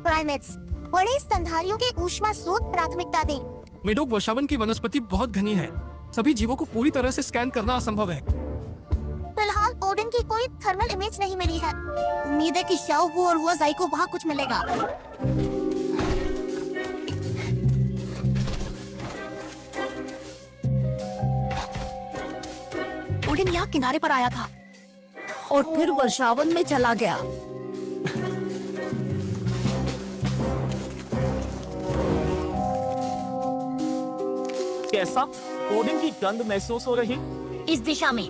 Primates, बड़े स्तनधारियों के ऊष्मा स्रोत प्राथमिकता दें। मेडोक वर्षावन की वनस्पति बहुत घनी है। सभी जीवों को पूरी तरह से स्कैन करना असंभव है। फिलहाल ओडिन की कोई थर्मल इमेज नहीं मिली है। उम्मीद है कि शाओहू और हुआजाई को वहाँ कुछ मिलेगा। ओडिन यहाँ किनारे पर आया था और फिर वर्षावन में चला गया। कैसा? ओडिन की गंध महसूस हो रही? इस दिशा में।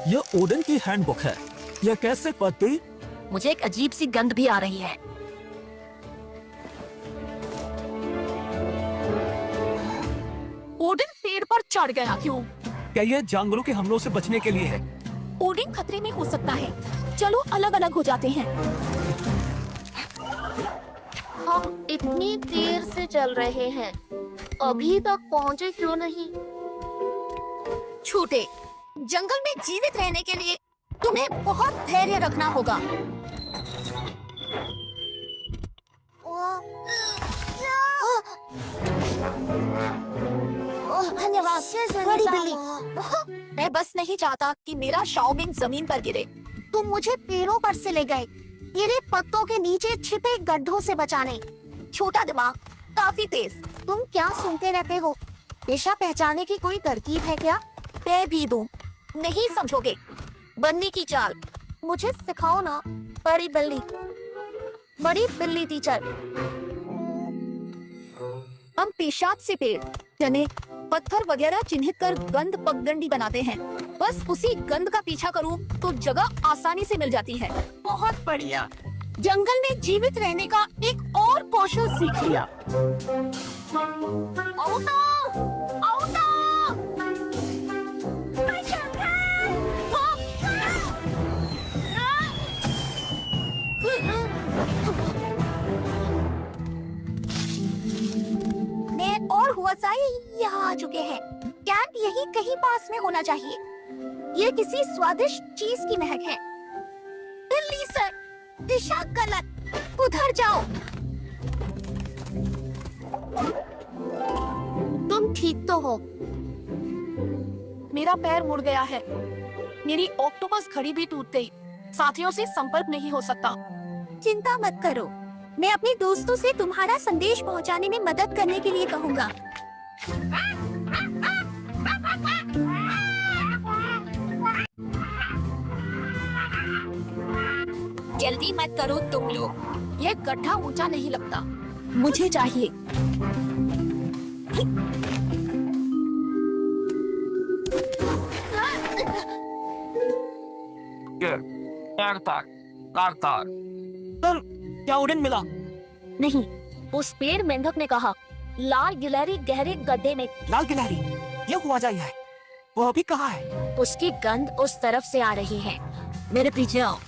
यह ओडिन की हैंडबुक है। यह कैसे पढ़ती? मुझे एक अजीब सी गंध भी आ रही है। ओडिन पेड़ पर चढ़ गया क्यों? क्या यह जानवरों के हमलों से बचने के लिए है? ओडिन खतरे में हो सकता है। चलो अलग अलग हो जाते हैं। हम इतनी देर से चल रहे हैं, अभी तक पहुंचे क्यों नहीं? छोटे, जंगल में जीवित रहने के लिए तुम्हें बहुत धैर्य रखना होगा। धन्यवाद बड़ी बिल्ली। मैं बस नहीं चाहता कि मेरा शाओमिंग जमीन पर गिरे। तुम मुझे पेड़ों पर से ले गए, गिरे पत्तों के नीचे छिपे गड्ढों से बचाने। छोटा दिमाग, काफी तेज। तुम क्या सुनते रहते हो? दिशा पहचानने की कोई तरकीब है क्या? मैं भी दूं, नहीं समझोगे। बन्नी की चाल मुझे सिखाओ ना, बड़ी बिल्ली टीचर। हम पेशाब से पेड़, चने, पत्थर वगैरह चिन्हित कर गंध पगडंडी बनाते हैं। बस उसी गंध का पीछा करूं तो जगह आसानी से मिल जाती है। बहुत बढ़िया। जंगल में जीवित रहने का एक और कौशल सीख लिया। मैं और हुआजाई यहाँ आ चुके हैं। कैंप यही कहीं पास में होना चाहिए। ये किसी स्वादिष्ट चीज की महक है। बिल्ली सर, दिशा गलत, उधर जाओ। तुम ठीक तो हो? मेरा पैर मुड़ गया है। मेरी ऑक्टोपस घड़ी भी टूट गई। साथियों से संपर्क नहीं हो सकता। चिंता मत करो, मैं अपने दोस्तों से तुम्हारा संदेश पहुंचाने में मदद करने के लिए कहूँगा। जल्दी मत करो तुम लोग। यह गड्ढा ऊंचा नहीं लगता। मुझे चाहिए। सर, क्या ओडिन मिला? नहीं, उस पेड़ मेंढक ने कहा लाल गिलहरी गहरे गड्ढे में। लाल गिलहरी, यह हुआजाई है। वह अभी कहाँ है? उसकी गंध उस तरफ से आ रही है। मेरे पीछे आओ।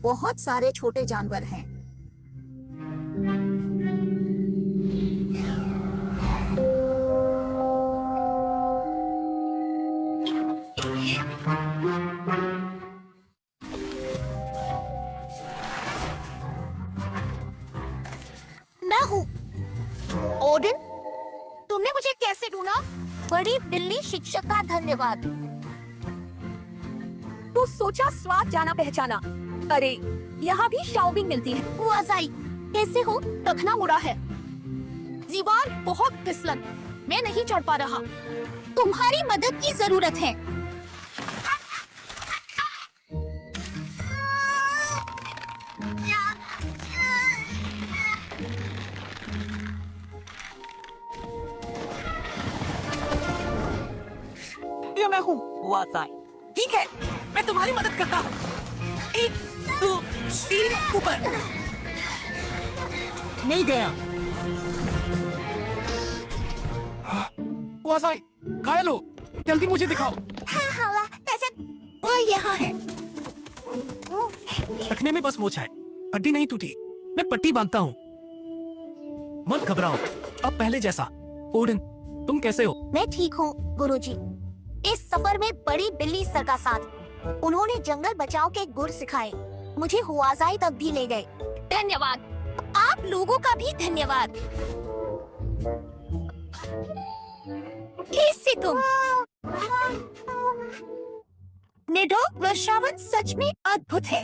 बहुत सारे छोटे जानवर हैं। मैं हूँ ओडिन। तुमने मुझे कैसे ढूंढा? बड़ी बिल्ली शिक्षक का धन्यवाद। तो सोचा स्वाद जाना पहचाना। अरे, यहाँ भी शाओमिंग मिलती है। हुआजाई, कैसे हो? टखना मुड़ा है। दीवार बहुत फिसलन, मैं नहीं चढ़ पा रहा। तुम्हारी मदद की जरूरत है। ये मैं हूँ, हुआजाई। ठीक है, मैं तुम्हारी मदद करता हूँ। 1, 2, 3, ऊपर। नहीं गया। हुआजाई, घायल हो, जल्दी मुझे दिखाओ। वो यहाँ है। रखने में बस मोच है, हड्डी नहीं टूटी। मैं पट्टी बांधता हूँ। मत घबराओ, अब पहले जैसा। ओडिन, तुम कैसे हो? मैं ठीक हूँ गुरुजी। इस सफर में बड़ी बिल्ली सर का साथ। उन्होंने जंगल बचाओ के गुर सिखाए, मुझे हुआजाई तक भी ले गए। धन्यवाद। आप लोगों का भी धन्यवाद। कैसे तुम? निडोक वर्षावन सच में अद्भुत है।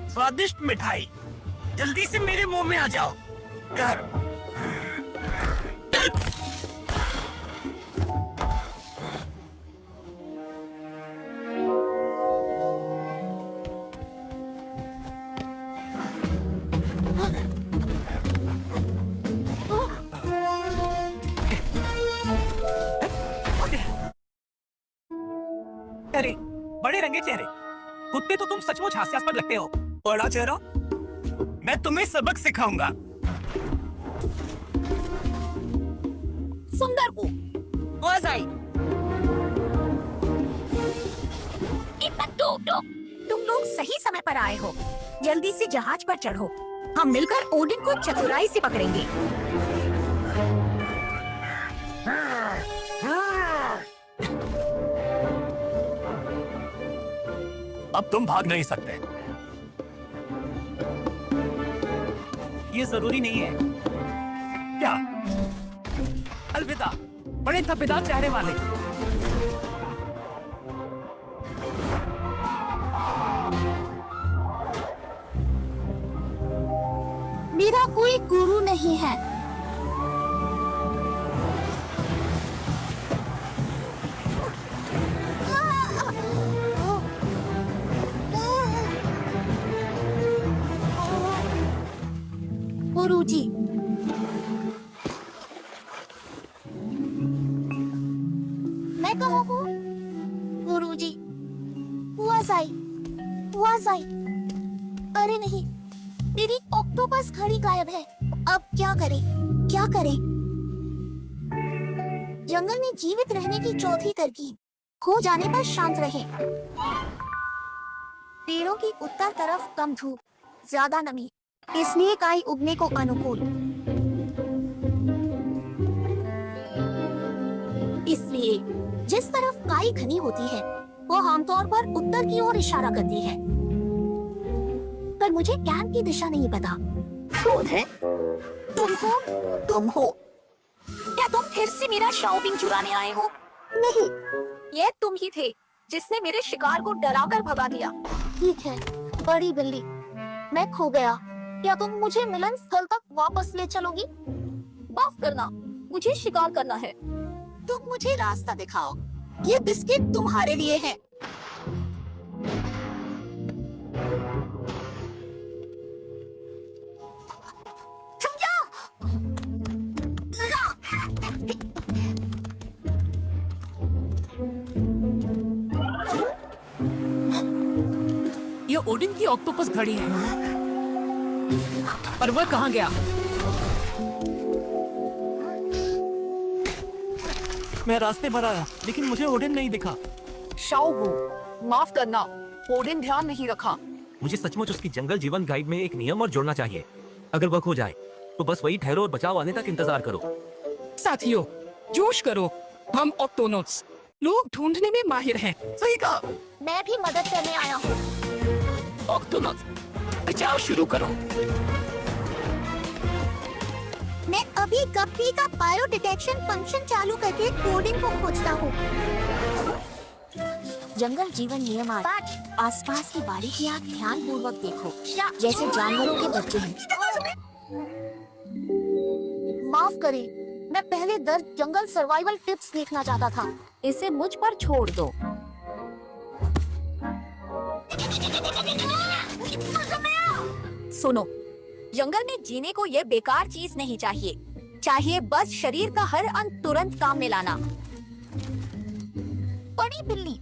स्वादिष्ट मिठाई, जल्दी से मेरे मुंह में आ जाओ। अरे बड़े रंगे चेहरे, कुत्ते तो तुम सचमुच हास्यास्पद लगते हो। बड़ा चेहरा, मैं तुम्हें सबक सिखाऊंगा। सुंदर को हुआजाई। तुम लोग सही समय पर आए हो। जल्दी से जहाज पर चढ़ो, हम मिलकर ओडिन को चतुराई से पकड़ेंगे। अब तुम भाग नहीं सकते। ये जरूरी नहीं है। क्या? अलविदा, बड़े धब्बेदार चेहरे वाले। मेरा कोई गुरु नहीं है। गुरुजी, मैं कहाँ हूँ? गुरुजी, हुआजाई, हुआजाई। अरे नहीं, मेरी ऑक्टोपस घड़ी गायब है। अब क्या करें? क्या करें? जंगल में जीवित रहने की चौथी तरकीब, खो जाने पर शांत रहें। पेड़ों की उत्तर तरफ कम धूप, ज्यादा नमी, इसलिए काई उगने को अनुकूल। इसलिए जिस तरफ काई घनी होती है, वो आमतौर पर उत्तर की ओर इशारा करती है। पर मुझे कैंप की दिशा नहीं पता। कौन है? तुम हो? तुम हो? क्या तुम फिर से मेरा शॉपिंग चुराने आए हो? नहीं, ये तुम ही थे जिसने मेरे शिकार को डराकर भगा दिया। ठीक है, बड़ी बिल्ली, मैं खो गया। क्या तुम मुझे मिलन स्थल तक वापस ले चलोगी? माफ करना, मुझे शिकार करना है। तुम मुझे रास्ता दिखाओ। ये बिस्किट तुम्हारे लिए है। ये ओडिन की ऑक्टोपस घड़ी है, पर वह कहाँ गया? मैं रास्ते भर आया, लेकिन मुझे ओडिन नहीं दिखा। शाओ वो, माफ करना, ओडिन ध्यान नहीं रखा। मुझे सचमुच उसकी जंगल जीवन गाइड में एक नियम और जोड़ना चाहिए। अगर वह खो जाए, तो बस वही ठहरो और बचाव आने तक इंतजार करो। साथियों, जोश करो, हम ऑक्टोनॉट्स लोग ढूंढने में माहिर हैं। सही कहा। मैं भी मदद करने आया हूँ। ऑक्टोनॉट्स, बचाव शुरू करो। मैं अभी गप्पी का बायो डिटेक्शन फंक्शन चालू करके कोडिंग को खोजता हूँ। जंगल जीवन नियम आसपास की बारीकियां ध्यान पूर्वक देखो, जैसे जानवरों के बच्चे हैं। माफ करें, मैं पहले दर्द जंगल सर्वाइवल टिप्स देखना चाहता था। इसे मुझ पर छोड़ दो। सुनो, जंगल में जीने को ये बेकार चीज नहीं चाहिए। चाहिए बस शरीर का हर अंग तुरंत काम में लाना। बड़ी बिल्ली,